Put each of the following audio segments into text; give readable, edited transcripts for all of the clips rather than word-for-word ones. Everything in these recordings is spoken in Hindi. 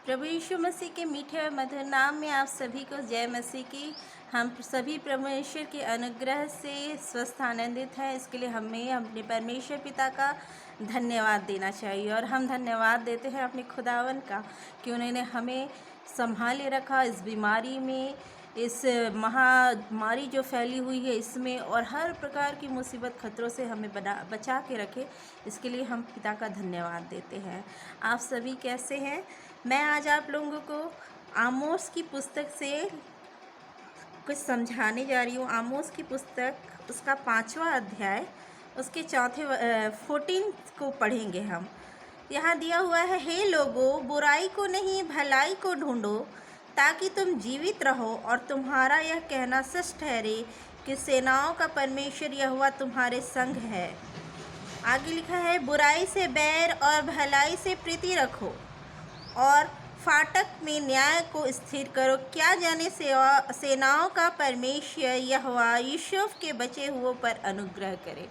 प्रभु यीशु मसीह के मीठे और मधुर नाम में आप सभी को जय मसीह की। हम सभी परमेश्वर के अनुग्रह से स्वस्थ आनंदित हैं। इसके लिए हमें अपने परमेश्वर पिता का धन्यवाद देना चाहिए और हम धन्यवाद देते हैं अपने खुदावन का कि उन्होंने हमें संभाले रखा इस बीमारी में, इस महामारी जो फैली हुई है इसमें, और हर प्रकार की मुसीबत खतरों से हमें बचा के रखे। इसके लिए हम पिता का धन्यवाद देते हैं। आप सभी कैसे हैं? मैं आज आप लोगों को आमोस की पुस्तक से कुछ समझाने जा रही हूँ। आमोस की पुस्तक उसका 5वां अध्याय उसके 14 को पढ़ेंगे हम। यहाँ दिया हुआ है, हे लोगों, बुराई को नहीं भलाई को ढूंढो ताकि तुम जीवित रहो और तुम्हारा यह कहना सच ठहरे कि सेनाओं का परमेश्वर यहोवा तुम्हारे संग है। आगे लिखा है, बुराई से बैर और भलाई से प्रीति रखो और फाटक में न्याय को स्थिर करो। क्या जाने सेनाओं का परमेश्वर यहोवा यूसुफ के बचे हुओं पर अनुग्रह करे।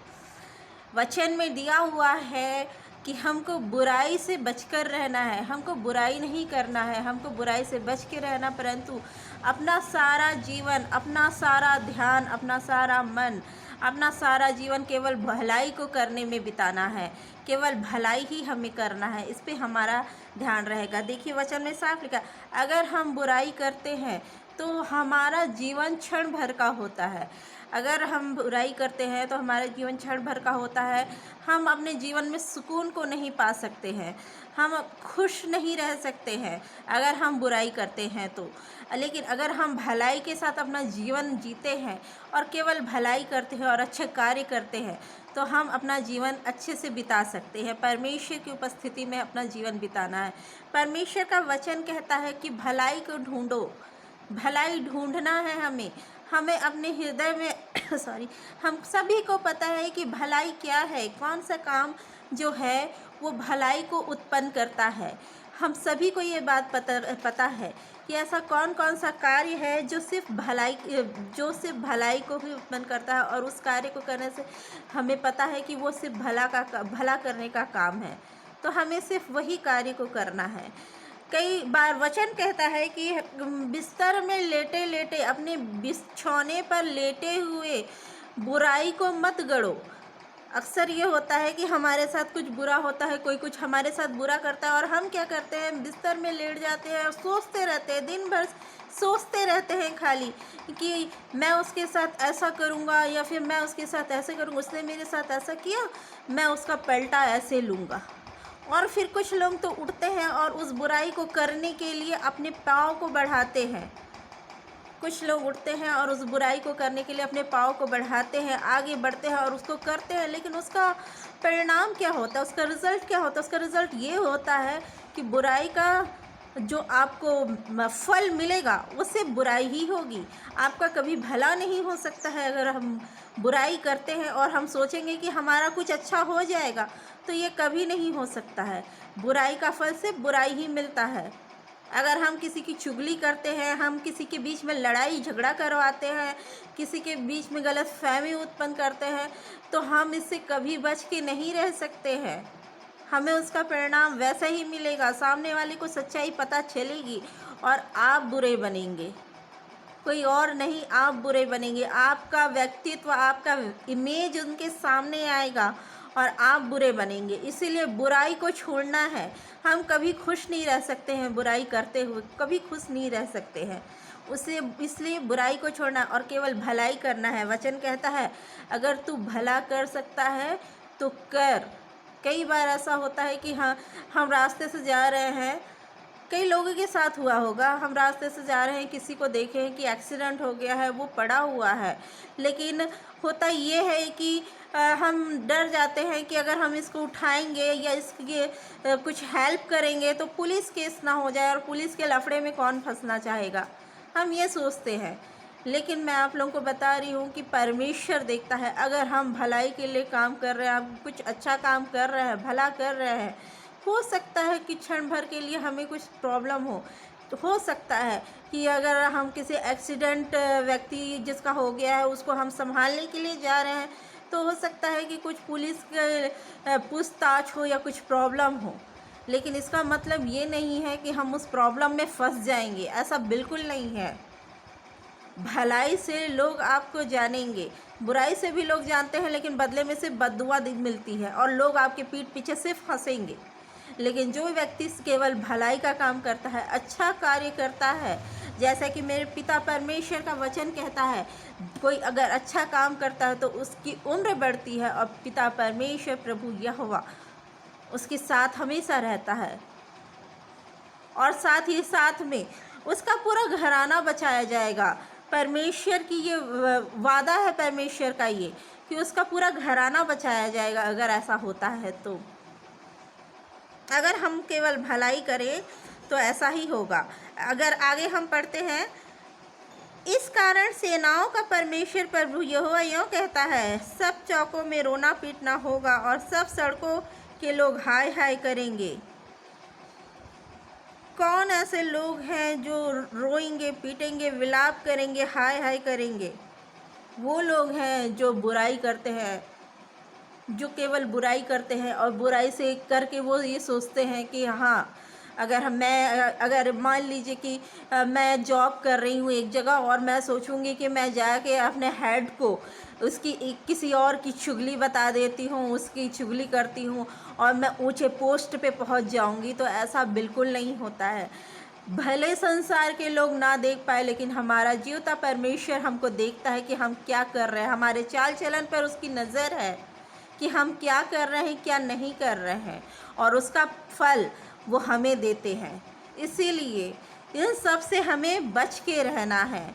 वचन में दिया हुआ है कि हमको बुराई से बचकर रहना है, हमको बुराई नहीं करना है, हमको बुराई से बच के रहना, परंतु अपना सारा जीवन, अपना सारा ध्यान, अपना सारा मन, अपना सारा जीवन केवल भलाई को करने में बिताना है। केवल भलाई ही हमें करना है, इस पे हमारा ध्यान रहेगा। देखिए वचन में साफ लिखा, अगर हम बुराई करते हैं तो हमारा जीवन क्षण भर का होता है। अगर हम बुराई करते हैं तो हमारा जीवन क्षण भर का होता है। हम अपने जीवन में सुकून को नहीं पा सकते हैं, हम खुश नहीं रह सकते हैं अगर हम बुराई करते हैं तो। लेकिन अगर हम भलाई के साथ अपना जीवन जीते हैं और केवल भलाई करते हैं और अच्छे कार्य करते हैं तो हम अपना जीवन अच्छे से बिता सकते हैं। परमेश्वर की उपस्थिति में अपना जीवन बिताना है। परमेश्वर का वचन कहता है कि भलाई को ढूंढो, भलाई ढूंढना है हमें अपने हृदय में हम सभी को पता है कि भलाई क्या है, कौन सा काम जो है वो भलाई को उत्पन्न करता है। हम सभी को ये बात पता है कि ऐसा कौन कौन सा कार्य है जो सिर्फ भलाई को ही उत्पन्न करता है, और उस कार्य को करने से हमें पता है कि वो सिर्फ भला करने का काम है। तो हमें सिर्फ वही कार्य को करना है। कई बार वचन कहता है कि बिस्तर में लेटे लेटे, अपने बिछौने पर लेटे हुए बुराई को मत गढ़ो। अक्सर ये होता है कि हमारे साथ कुछ बुरा होता है, कोई कुछ हमारे साथ बुरा करता है और हम क्या करते हैं, बिस्तर में लेट जाते हैं और सोचते रहते हैं, दिन भर सोचते रहते हैं खाली कि मैं उसके साथ ऐसा करूँगा या फिर मैं उसके साथ ऐसे करूँगा, उसने मेरे साथ ऐसा किया, मैं उसका पलटा ऐसे लूँगा। और फिर कुछ लोग तो उठते हैं और उस बुराई को करने के लिए अपने पाँव को बढ़ाते हैं। कुछ लोग उठते हैं और उस बुराई को करने के लिए अपने पाँव को बढ़ाते हैं, आगे बढ़ते हैं और उसको करते हैं, लेकिन उसका परिणाम क्या होता है, उसका रिज़ल्ट क्या होता है? उसका रिज़ल्ट ये होता है कि बुराई का जो आपको फल मिलेगा वो सिर्फ बुराई ही होगी। आपका कभी भला नहीं हो सकता है। अगर हम बुराई करते हैं और हम सोचेंगे कि हमारा कुछ अच्छा हो जाएगा, तो ये कभी नहीं हो सकता है। बुराई का फल सिर्फ बुराई ही मिलता है। अगर हम किसी की चुगली करते हैं, हम किसी के बीच में लड़ाई झगड़ा करवाते हैं, किसी के बीच में गलतफहमी उत्पन्न करते हैं, तो हम इससे कभी बच के नहीं रह सकते हैं। हमें उसका परिणाम वैसा ही मिलेगा। सामने वाले को सच्चाई पता चलेगी और आप बुरे बनेंगे, कोई और नहीं, आप बुरे बनेंगे। आपका व्यक्तित्व, आपका इमेज उनके सामने आएगा और आप बुरे बनेंगे। इसीलिए बुराई को छोड़ना है। हम कभी खुश नहीं रह सकते हैं, बुराई करते हुए कभी खुश नहीं रह सकते हैं। इसलिए बुराई को छोड़ना और केवल भलाई करना है। वचन कहता है, अगर तू भला कर सकता है तो कर। कई बार ऐसा होता है कि हाँ, हम रास्ते से जा रहे हैं, कई लोगों के साथ हुआ होगा, हम रास्ते से जा रहे हैं, किसी को देखे हैं कि एक्सीडेंट हो गया है, वो पड़ा हुआ है, लेकिन होता ये है कि हम डर जाते हैं कि अगर हम इसको उठाएंगे या इसके कुछ हेल्प करेंगे तो पुलिस केस ना हो जाए, और पुलिस के लफड़े में कौन फंसना चाहेगा, हम ये सोचते हैं। लेकिन मैं आप लोगों को बता रही हूँ कि परमेश्वर देखता है, अगर हम भलाई के लिए काम कर रहे हैं, हम कुछ अच्छा काम कर रहे हैं, भला कर रहे हैं, हो सकता है कि क्षण भर के लिए हमें कुछ प्रॉब्लम तो हो सकता है कि अगर हम किसी एक्सीडेंट व्यक्ति जिसका हो गया है उसको हम संभालने के लिए जा रहे हैं, तो हो सकता है कि कुछ पुलिस के पूछताछ हो या कुछ प्रॉब्लम हो। लेकिन इसका मतलब ये नहीं है कि हम उस प्रॉब्लम में फंस जाएंगे, ऐसा बिल्कुल नहीं है। भलाई से लोग आपको जानेंगे, बुराई से भी लोग जानते हैं, लेकिन बदले में सिर्फ बददुआ मिलती है और लोग आपके पीठ पीछे सिर्फ हंसेंगे। लेकिन जो व्यक्ति केवल भलाई का काम करता है, अच्छा कार्य करता है, जैसा कि मेरे पिता परमेश्वर का वचन कहता है, कोई अगर अच्छा काम करता है तो उसकी उम्र बढ़ती है और पिता परमेश्वर प्रभु यहोवा उसके साथ हमेशा रहता है, और साथ ही साथ में उसका पूरा घराना बचाया जाएगा। परमेश्वर की ये वादा है, परमेश्वर का ये, कि उसका पूरा घराना बचाया जाएगा अगर ऐसा होता है तो। अगर हम केवल भलाई करें तो ऐसा ही होगा। अगर आगे हम पढ़ते हैं, इस कारण सेनाओं का परमेश्वर प्रभु यहोवा यूँ कहता है, सब चौकों में रोना पीटना होगा और सब सड़कों के लोग हाय हाय करेंगे। कौन ऐसे लोग हैं जो रोएंगे, पीटेंगे, विलाप करेंगे, हाय हाय करेंगे? वो लोग हैं जो बुराई करते हैं, जो केवल बुराई करते हैं और बुराई से करके वो ये सोचते हैं कि हाँ, अगर मान लीजिए कि मैं जॉब कर रही हूँ एक जगह और मैं सोचूंगी कि मैं जाके अपने हेड को किसी और की चुगली बता देती हूँ, उसकी चुगली करती हूँ और मैं ऊंचे पोस्ट पे पहुँच जाऊँगी, तो ऐसा बिल्कुल नहीं होता है। भले संसार के लोग ना देख पाए, लेकिन हमारा जीवता परमेश्वर हमको देखता है कि हम क्या कर रहे हैं। हमारे चाल चलन पर उसकी नज़र है कि हम क्या कर रहे हैं, क्या नहीं कर रहे हैं, और उसका फल वो हमें देते हैं। इसीलिए इन सब से हमें बच के रहना है,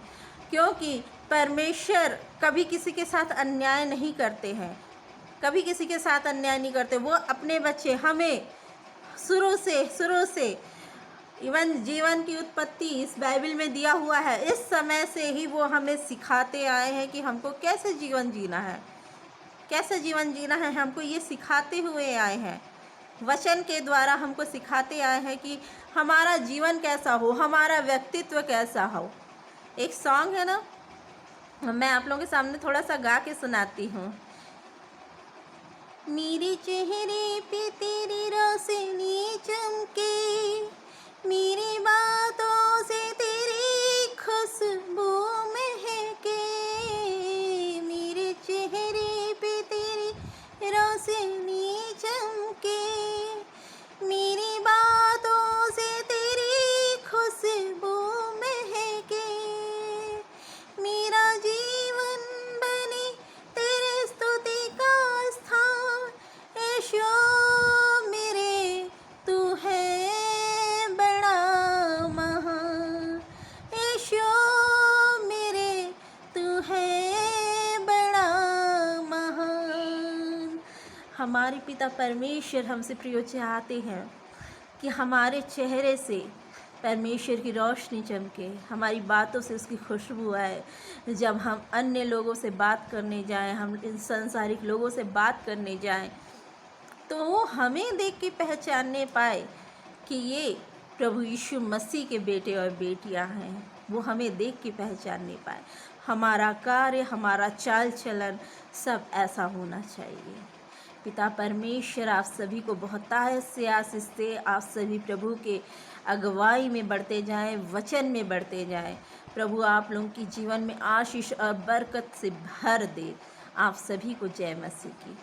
क्योंकि परमेश्वर कभी किसी के साथ अन्याय नहीं करते हैं, कभी किसी के साथ अन्याय नहीं करते। वो अपने बच्चे हमें शुरू से इवन जीवन की उत्पत्ति इस बाइबल में दिया हुआ है, इस समय से ही वो हमें सिखाते आए हैं कि हमको कैसे जीवन जीना है, कैसे जीवन जीना है। हमको ये सिखाते हुए आए हैं, वचन के द्वारा हमको सिखाते आए हैं कि हमारा जीवन कैसा हो, हमारा व्यक्तित्व कैसा हो। एक सॉन्ग है ना, मैं आप लोगों के सामने थोड़ा सा गा के सुनाती हूँ। मेरे चेहरे पे तेरी रोशनी चमके, मेरी बातों से तेरी खुशबू महके, मेरे चेहरे पे तेरी रोशनी चमके, मेरी बातों से तेरी खुशबू महके, मेरा जीवन बने तेरे स्तुति का स्थान, यीशु मेरे तू है बड़ा महान, यीशु मेरे तू है बड़ा महान। हमारे पिता परमेश्वर हमसे प्रिय चाहते हैं कि हमारे चेहरे से परमेश्वर की रोशनी चमके, हमारी बातों से उसकी खुशबू आए। जब हम अन्य लोगों से बात करने जाएं, हम इन सांसारिक लोगों से बात करने जाएं, तो वो हमें देख के पहचानने पाए कि ये प्रभु यीशु मसीह के बेटे और बेटियां हैं। वो हमें देख के पहचानने पाए। हमारा कार्य, हमारा चाल चलन सब ऐसा होना चाहिए। पिता परमेश्वर आप सभी को बहुतायत से आशीष दे। आप सभी प्रभु के अगुवाई में बढ़ते जाएं, वचन में बढ़ते जाएं। प्रभु आप लोगों की जीवन में आशीष और बरकत से भर दे। आप सभी को जय मसीह की।